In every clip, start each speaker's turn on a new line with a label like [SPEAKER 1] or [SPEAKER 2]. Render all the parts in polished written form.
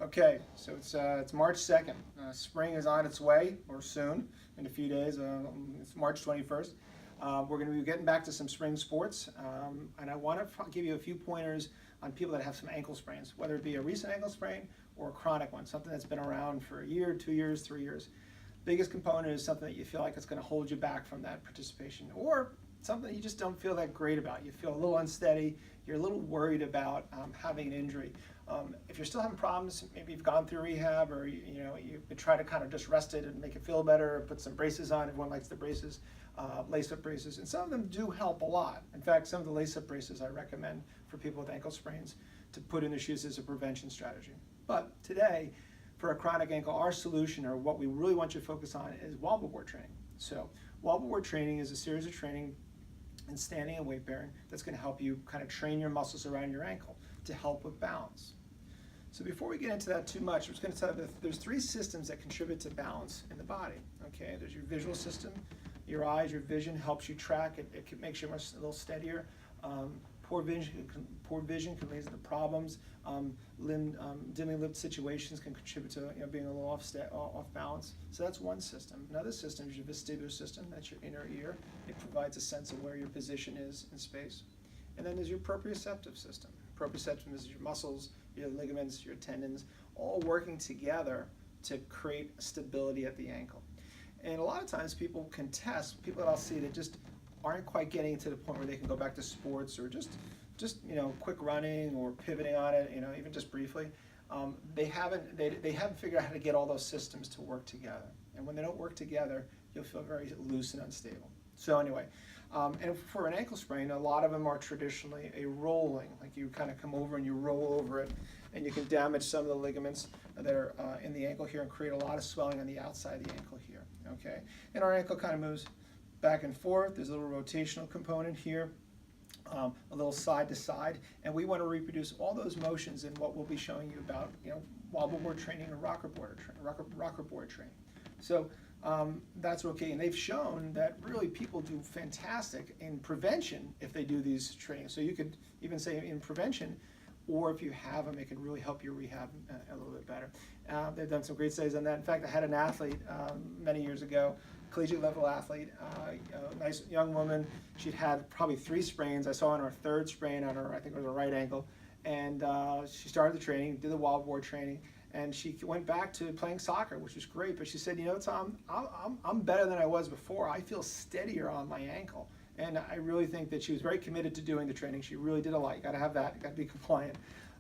[SPEAKER 1] Okay, so it's March 2nd. Spring is on its way, or soon, in a few days. It's March 21st. We're going to be getting back to some spring sports, and I want to give you a few pointers on people that have some ankle sprains, whether it be a recent ankle sprain or a chronic one, something that's been around for a year, 2 years, 3 years. Biggest component is something that you feel like it's going to hold you back from that participation, or something you just don't feel that great about. You feel a little unsteady, you're a little worried about having an injury. If you're still having problems, maybe you've gone through rehab, or you try to kind of just rest it and make it feel better, put some braces on. Everyone likes the braces, lace-up braces, and some of them do help a lot. In fact, some of the lace-up braces I recommend for people with ankle sprains to put in their shoes as a prevention strategy. But today, for a chronic ankle, our solution, or what we really want you to focus on, is wobble board training. So wobble board training is a series of training in standing and weight bearing that's going to help you kind of train your muscles around your ankle to help with balance. So before we get into that too much, I'm just going to tell you that there's 3 systems that contribute to balance in the body. Okay, there's your visual system, your eyes, your vision helps you track. It makes you a little steadier. Poor vision can lead to problems. Dimly lit situations can contribute to being a little off balance. So that's one system. Another system is your vestibular system. That's your inner ear. It provides a sense of where your position is in space. And then there's your proprioceptive system. Proprioception is your muscles, your ligaments, your tendons, all working together to create stability at the ankle. And a lot of times people can test, people that I'll see that just aren't quite getting to the point where they can go back to sports, or just quick running or pivoting on it, even just briefly. They haven't figured out how to get all those systems to work together. And when they don't work together, you'll feel very loose and unstable. So anyway, and for an ankle sprain, a lot of them are traditionally a rolling, like you kind of come over and you roll over it, and you can damage some of the ligaments that are in the ankle here and create a lot of swelling on the outside of the ankle here, okay? And our ankle kind of moves back and forth. There's a little rotational component here, a little side to side, and we want to reproduce all those motions in what we'll be showing you about, wobble board training or rocker board training. So that's okay, and they've shown that really people do fantastic in prevention if they do these trainings. So you could even say in prevention, or if you have them, it can really help your rehab a little bit better. They've done some great studies on that. In fact, I had an athlete many years ago, collegiate level athlete, a nice young woman. She'd had probably 3 sprains. I saw on her 3rd sprain on her, I think it was her right ankle, and she started the training, did the wobble board training, and she went back to playing soccer, which was great. But she said, Tom, I'm better than I was before. I feel steadier on my ankle. And I really think that she was very committed to doing the training. She really did a lot. You got to have that. You got to be compliant.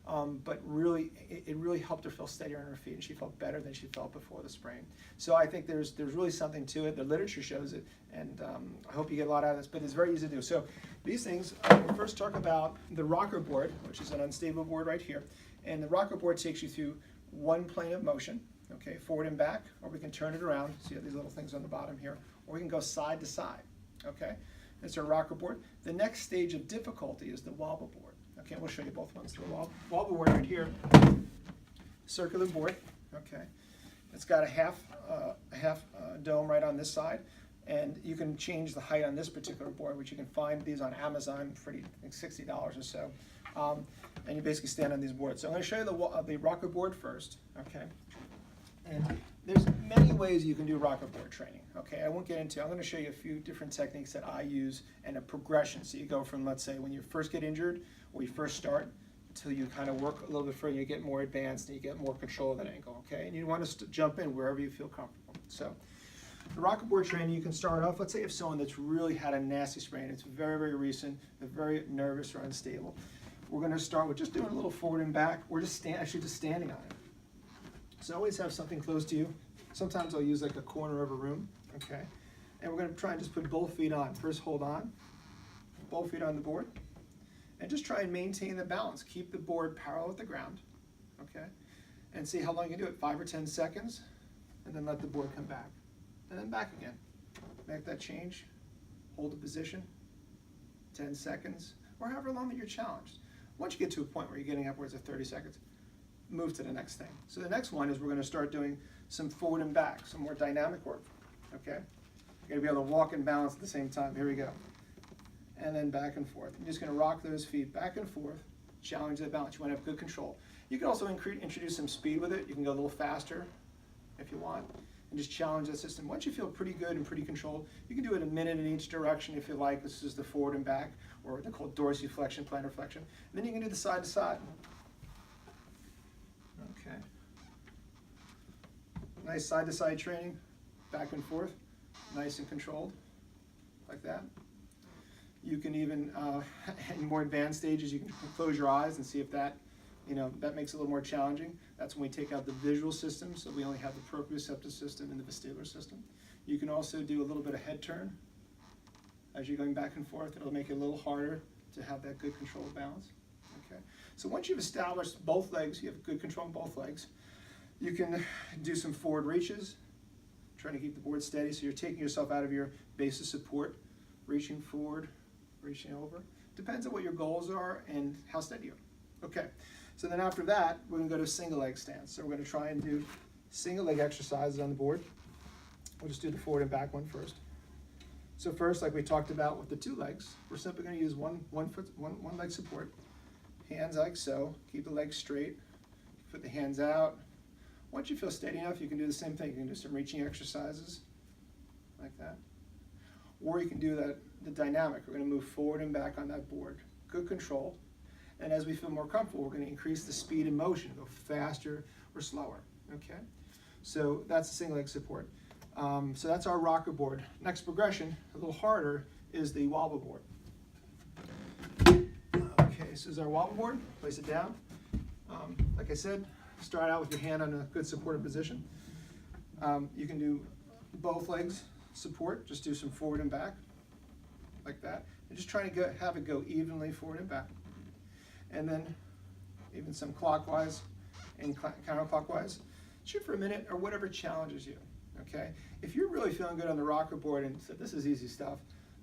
[SPEAKER 1] But really, it really helped her feel steadier on her feet, and she felt better than she felt before the sprain. So I think there's really something to it. The literature shows it, and I hope you get a lot out of this. But it's very easy to do. So these things. We'll first talk about the rocker board, which is an unstable board right here. And the rocker board takes you through one plane of motion, okay, forward and back, or we can turn it around. So you have these little things on the bottom here, or we can go side to side, okay. It's our rocker board. The next stage of difficulty is the wobble board. Okay, we'll show you both ones through a wobble board right here. Circular board. Okay, it's got a half dome right on this side, and you can change the height on this particular board, which you can find these on Amazon for I think $60 or so. And you basically stand on these boards. So I'm going to show you the rocker board first. Okay, and there's many ways you can do rocker board training. Okay, I won't get into. I'm going to show you a few different techniques that I use and a progression. So you go from, let's say, when you first get injured or you first start, until you kind of work a little bit further, you get more advanced and you get more control of that ankle. Okay, and you want to jump in wherever you feel comfortable. So the rocker board training, you can start off. Let's say if someone that's really had a nasty sprain, it's very, very recent, they're very nervous or unstable. We're going to start with just doing a little forward and back. We're just actually just standing on it. So always have something close to you. Sometimes I'll use like a corner of a room, okay? And we're going to try and just put both feet on. First, hold on, both feet on the board, and just try and maintain the balance. Keep the board parallel with the ground, okay? And see how long you can do it, 5 or 10 seconds, and then let the board come back. And then back again. Make that change, hold the position, 10 seconds, or however long that you're challenged. Once you get to a point where you're getting upwards of 30 seconds, move to the next thing. So the next one is we're going to start doing some forward and back, some more dynamic work, okay? You're going to be able to walk and balance at the same time. Here we go. And then back and forth. You're just going to rock those feet back and forth, challenge the balance. You want to have good control. You can also introduce some speed with it. You can go a little faster if you want, and just challenge the system. Once you feel pretty good and pretty controlled, you can do it a minute in each direction if you like. This is the forward and back, or they're called dorsiflexion, plantar flexion. And then you can do the side to side. Okay. Nice side to side training, back and forth, nice and controlled, like that. You can even, in more advanced stages, you can close your eyes and see if that, that makes it a little more challenging. That's when we take out the visual system, so we only have the proprioceptive system and the vestibular system. You can also do a little bit of head turn as you're going back and forth. It'll make it a little harder to have that good control of balance. Okay. So once you've established both legs, you have good control on both legs, you can do some forward reaches, trying to keep the board steady, so you're taking yourself out of your base of support, reaching forward, reaching over. Depends on what your goals are and how steady you are. Okay, so then after that, we're going to go to single leg stance. So we're going to try and do single leg exercises on the board. We'll just do the forward and back one first. So first, like we talked about with the two legs, we're simply going to use one leg support. Hands like so, keep the legs straight, put the hands out. Once you feel steady enough, you can do the same thing. You can do some reaching exercises, like that. Or you can do the dynamic. We're going to move forward and back on that board. Good control. And as we feel more comfortable, we're going to increase the speed and motion, go faster or slower. Okay? So that's the single leg support. So that's our rocker board. Next progression, a little harder, is the wobble board. Okay, so this is our wobble board. Place it down. Like I said, start out with your hand on a good supported position. You can do both legs support, just do some forward and back, like that. And just trying to have it go evenly forward and back. And then even some clockwise and counterclockwise. Shoot for a minute or whatever challenges you, okay? If you're really feeling good on the rocker board and so this is easy stuff,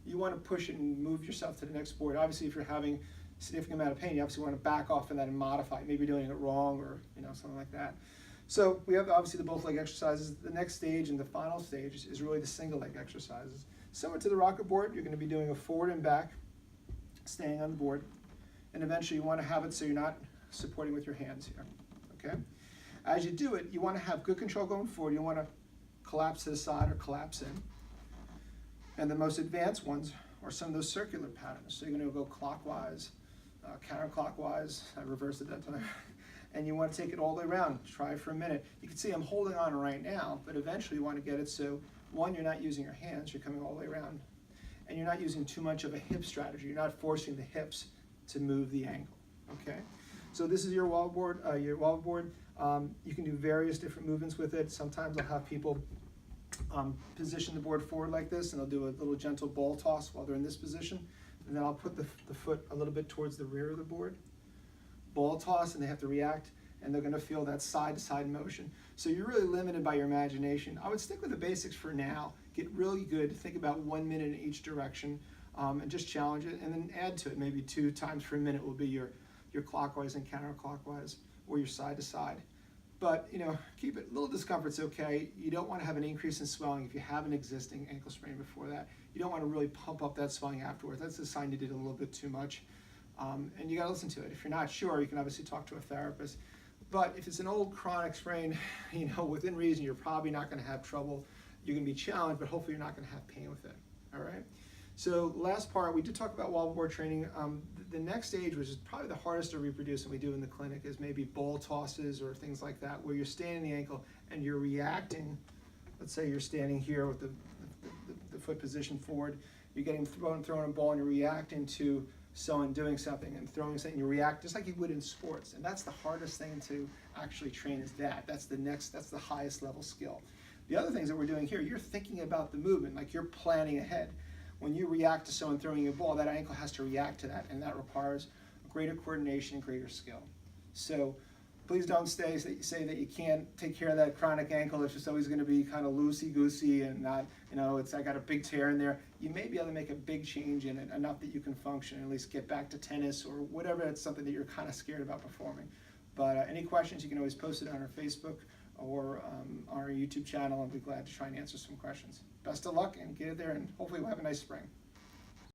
[SPEAKER 1] you want to push it and move yourself to the next board. Obviously, if you're having a significant amount of pain, you obviously want to back off and then modify it. Maybe you're doing it wrong or something like that. So we have obviously the both leg exercises. The next stage and the final stage is really the single leg exercises. Similar to the rocker board, you're going to be doing a forward and back, staying on the board. And eventually you want to have it so you're not supporting with your hands here, okay? As you do it, you want to have good control going forward. You want to collapse to the side or collapse in. And the most advanced ones are some of those circular patterns. So you're going to go clockwise, counterclockwise. I reversed it that time. And you want to take it all the way around. Try for a minute. You can see I'm holding on right now, but eventually you want to get it so, one, you're not using your hands, you're coming all the way around. And you're not using too much of a hip strategy. You're not forcing the hips to move the ankle, okay? So this is your wobble board. You can do various different movements with it. Sometimes I'll have people position the board forward like this, and they'll do a little gentle ball toss while they're in this position. And then I'll put the foot a little bit towards the rear of the board. Ball toss, and they have to react, and they're gonna feel that side-to-side motion. So you're really limited by your imagination. I would stick with the basics for now. Get really good, think about 1 minute in each direction, and just challenge it, and then add to it. Maybe 2 times per minute will be your clockwise and counterclockwise, or your side-to-side. But, keep it, little discomfort's okay. You don't want to have an increase in swelling if you have an existing ankle sprain before that. You don't want to really pump up that swelling afterwards. That's a sign you did a little bit too much. And you got to listen to it. If you're not sure, you can obviously talk to a therapist. But if it's an old chronic sprain, within reason, you're probably not going to have trouble. You're going to be challenged, but hopefully you're not going to have pain with it. All right? So last part, we did talk about wobble board training. The next stage, which is probably the hardest to reproduce and we do in the clinic, is maybe ball tosses or things like that, where you're standing the ankle and you're reacting. Let's say you're standing here with the foot position forward. You're getting thrown a ball and you're reacting to someone doing something and throwing something. You react just like you would in sports. And that's the hardest thing to actually train is that. That's the highest level skill. The other things that we're doing here, you're thinking about the movement, like you're planning ahead. When you react to someone throwing you a ball, that ankle has to react to that, and that requires greater coordination and greater skill. So please don't say that you can't take care of that chronic ankle. It's just always going to be kind of loosey-goosey and not, I got a big tear in there. You may be able to make a big change in it, enough that you can function, at least get back to tennis or whatever. It's something that you're kind of scared about performing. But any questions, you can always post it on our Facebook or our YouTube channel, and we'll be glad to try and answer some questions. Best of luck, and get it there, and hopefully we'll have a nice spring.